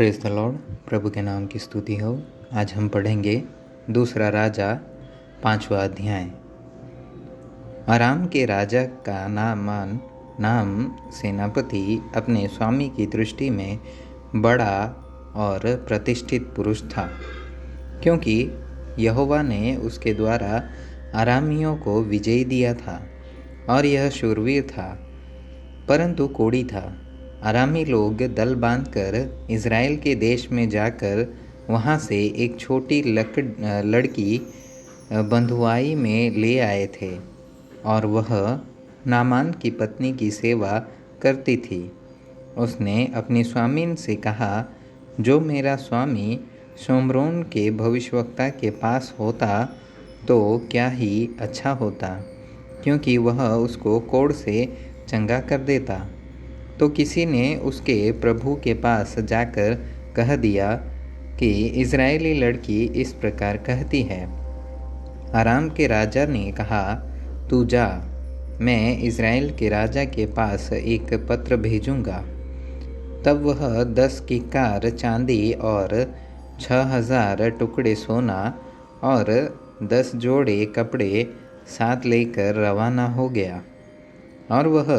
Praise the Lord. प्रभु के नाम की स्तुति हो। आज हम पढ़ेंगे दूसरा राजा 5वां अध्याय। अराम के राजा का नाम सेनापति अपने स्वामी की दृष्टि में बड़ा और प्रतिष्ठित पुरुष था, क्योंकि यहोवा ने उसके द्वारा अरामियों को विजय दिया था और यह शूरवीर था, परंतु कोढ़ी था। अरामी लोग दल बांधकर इज़राइल के देश में जाकर वहाँ से एक छोटी लड़की बंधुआई में ले आए थे, और वह नामान की पत्नी की सेवा करती थी। उसने अपनी स्वामिन से कहा, जो मेरा स्वामी शोम्रोन के भविष्यवक्ता के पास होता तो क्या ही अच्छा होता, क्योंकि वह उसको कोढ़ से चंगा कर देता। तो किसी ने उसके प्रभु के पास जाकर कह दिया कि इज़राइली लड़की इस प्रकार कहती है। अराम के राजा ने कहा, तू जा, मैं इज़राइल के राजा के पास एक पत्र भेजूँगा। तब वह 10 किक्कार चांदी और 6000 टुकड़े सोना और 10 जोड़े कपड़े साथ लेकर रवाना हो गया, और वह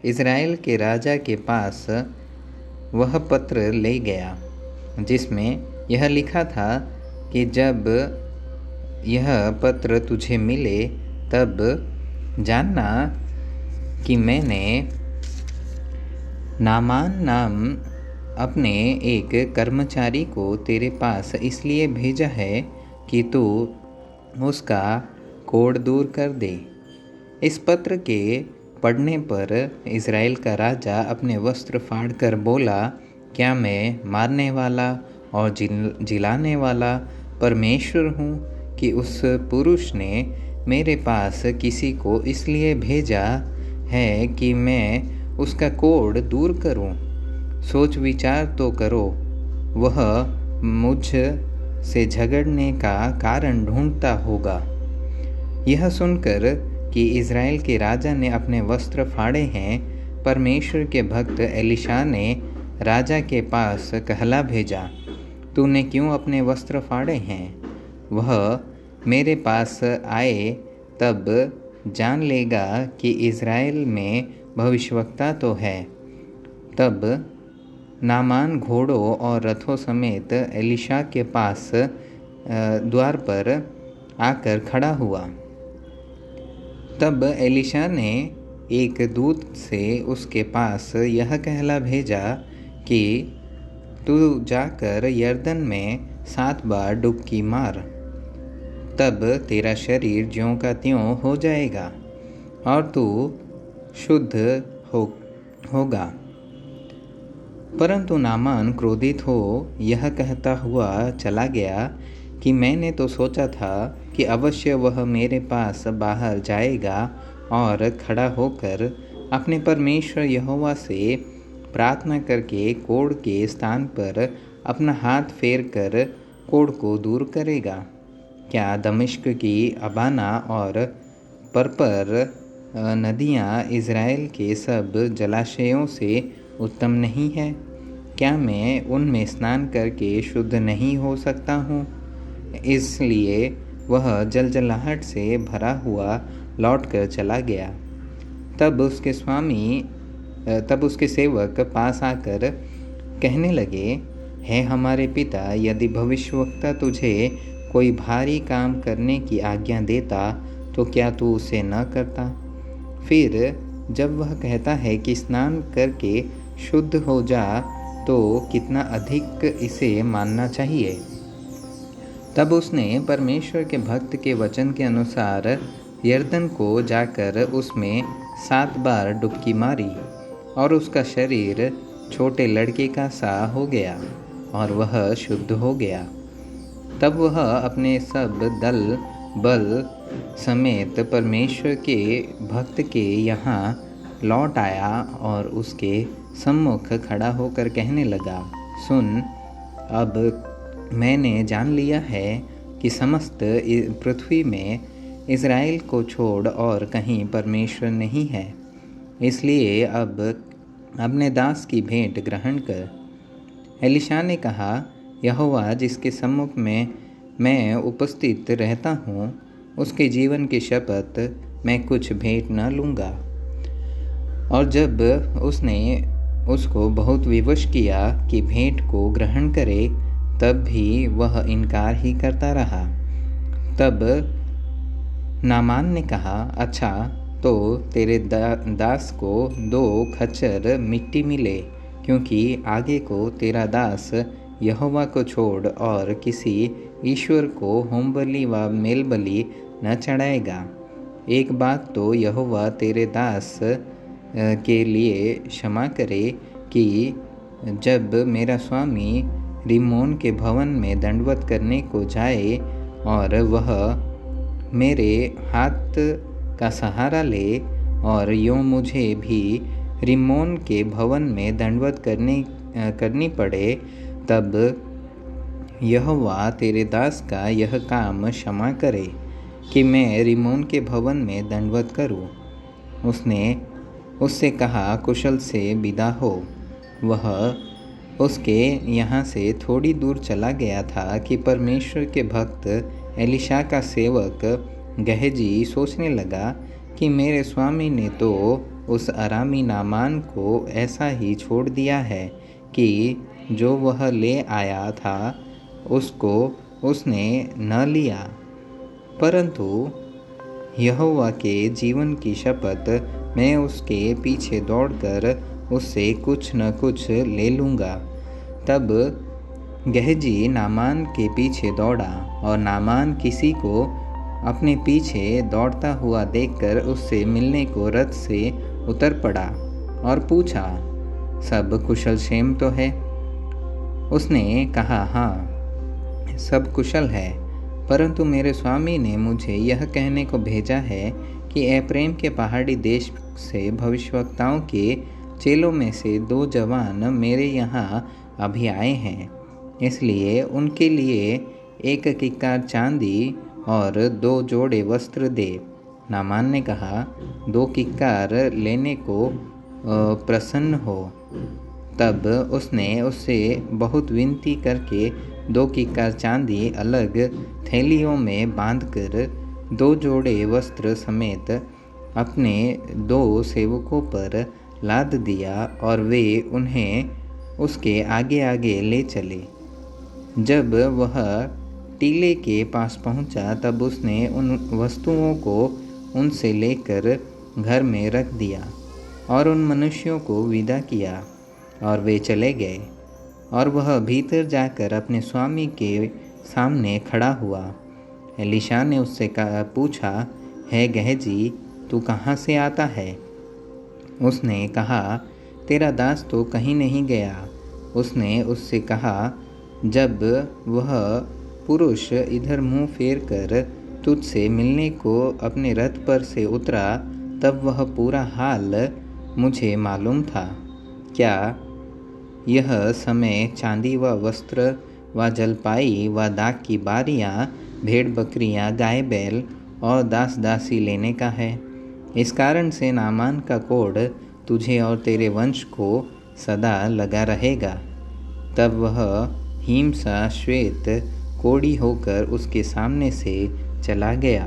इज़राइल के राजा के पास वह पत्र ले गया, जिसमें यह लिखा था कि जब यह पत्र तुझे मिले तब जानना कि मैंने नामान नाम अपने एक कर्मचारी को तेरे पास इसलिए भेजा है कि तू उसका कोढ़ दूर कर दे। इस पत्र के पढ़ने पर इज़राइल का राजा अपने वस्त्र फाड़कर बोला, क्या मैं मारने वाला और जिलाने वाला परमेश्वर हूँ कि उस पुरुष ने मेरे पास किसी को इसलिए भेजा है कि मैं उसका कोढ़ दूर करूँ? सोच विचार तो करो। वह मुझ से झगड़ने का कारण ढूंढता होगा। यह सुनकर कि इज़राइल के राजा ने अपने वस्त्र फाड़े हैं, परमेश्वर के भक्त एलीशा ने राजा के पास कहला भेजा, तूने क्यों अपने वस्त्र फाड़े हैं? वह मेरे पास आए तब जान लेगा कि इज़राइल में भविष्यवक्ता तो है। तब नामान घोड़ों और रथों समेत एलीशा के पास द्वार पर आकर खड़ा हुआ। तब एलीशा ने एक दूत से उसके पास यह कहला भेजा कि तू जाकर यरदन में 7 बार डुबकी मार, तब तेरा शरीर ज्यों का त्यों हो जाएगा और तू शुद्ध होगा। परंतु नामान क्रोधित हो यह कहता हुआ चला गया कि मैंने तो सोचा था कि अवश्य वह मेरे पास बाहर जाएगा और खड़ा होकर अपने परमेश्वर यहोवा से प्रार्थना करके कोढ़ के स्थान पर अपना हाथ फेर कर कोढ़ को दूर करेगा। क्या दमिश्क की अबाना और परपर नदियाँ इज़राइल के सब जलाशयों से उत्तम नहीं है? क्या मैं उनमें स्नान करके शुद्ध नहीं हो सकता हूँ? इसलिए वह जलजलाहट से भरा हुआ लौटकर चला गया। तब उसके सेवक पास आकर कहने लगे, हे हमारे पिता, यदि भविष्यवक्ता तुझे कोई भारी काम करने की आज्ञा देता तो क्या तू उसे न करता? फिर जब वह कहता है कि स्नान करके शुद्ध हो जा, तो कितना अधिक इसे मानना चाहिए। तब उसने परमेश्वर के भक्त के वचन के अनुसार यरदन को जाकर उसमें 7 बार डुबकी मारी, और उसका शरीर छोटे लड़के का सा हो गया और वह शुद्ध हो गया। तब वह अपने सब दल बल समेत परमेश्वर के भक्त के यहाँ लौट आया और उसके सम्मुख खड़ा होकर कहने लगा, सुन, अब मैंने जान लिया है कि समस्त पृथ्वी में इज़राइल को छोड़ और कहीं परमेश्वर नहीं है। इसलिए अब अपने दास की भेंट ग्रहण कर। एलीशा ने कहा, यहोवा जिसके सम्मुख में मैं उपस्थित रहता हूँ, उसके जीवन की शपथ मैं कुछ भेंट न लूँगा। और जब उसने उसको बहुत विवश किया कि भेंट को ग्रहण करे, तब भी वह इनकार ही करता रहा। तब नामान ने कहा, अच्छा तो तेरे दास को 2 खच्चर मिट्टी मिले, क्योंकि आगे को तेरा दास यहोवा को छोड़ और किसी ईश्वर को होमबलि व मेलबलि न चढ़ाएगा। एक बात तो यहोवा तेरे दास के लिए क्षमा करे कि जब मेरा स्वामी रिम्मोन के भवन में दंडवत करने को जाए और वह मेरे हाथ का सहारा ले, और यूँ मुझे भी रिम्मोन के भवन में दंडवत करनी पड़े, तब यहोवा तेरे दास का यह काम क्षमा करे कि मैं रिम्मोन के भवन में दंडवत करूँ। उसने उससे कहा, कुशल से विदा हो। वह उसके यहाँ से थोड़ी दूर चला गया था कि परमेश्वर के भक्त एलीशा का सेवक गहजी सोचने लगा कि मेरे स्वामी ने तो उस अरामी नामान को ऐसा ही छोड़ दिया है कि जो वह ले आया था उसको उसने न लिया, परंतु यहोवा के जीवन की शपथ मैं उसके पीछे दौड़कर उससे कुछ न कुछ ले लूँगा। तब गहजी नामान के पीछे दौड़ा, और नामान किसी को अपने पीछे दौड़ता हुआ देखकर उससे मिलने को रथ से उतर पड़ा और पूछा, सब कुशल क्षेम तो है? उसने कहा, हाँ सब कुशल है, परंतु मेरे स्वामी ने मुझे यह कहने को भेजा है कि एप्रैम के पहाड़ी देश से भविष्यवक्ताओं के चेलों में से 2 जवान मेरे यहाँ अभी आए हैं, इसलिए उनके लिए 1 किक्कार चांदी और 2 जोड़े वस्त्र दे। नामान ने कहा, 2 किक्कार लेने को प्रसन्न हो। तब उसने उससे बहुत विनती करके 2 किक्कार चांदी अलग थैलियों में बांधकर 2 जोड़े वस्त्र समेत अपने 2 सेवकों पर लाद दिया, और वे उन्हें उसके आगे आगे ले चले। जब वह टीले के पास पहुंचा, तब उसने उन वस्तुओं को उनसे लेकर घर में रख दिया और उन मनुष्यों को विदा किया, और वे चले गए। और वह भीतर जाकर अपने स्वामी के सामने खड़ा हुआ। एलीशा ने उससे पूछा, है गहजी, तू कहाँ से आता है? उसने कहा, तेरा दास तो कहीं नहीं गया। उसने उससे कहा, जब वह पुरुष इधर मुंह फेर कर तुझसे मिलने को अपने रथ पर से उतरा, तब वह पूरा हाल मुझे मालूम था। क्या यह समय चांदी व वस्त्र व जलपाई व दाख की बारियाँ, भेड़ बकरियाँ, गाय बैल और दास दासी लेने का है? इस कारण से नामान का कोढ़ तुझे और तेरे वंश को सदा लगा रहेगा। तब वह हिमसा श्वेत कोढ़ी होकर उसके सामने से चला गया।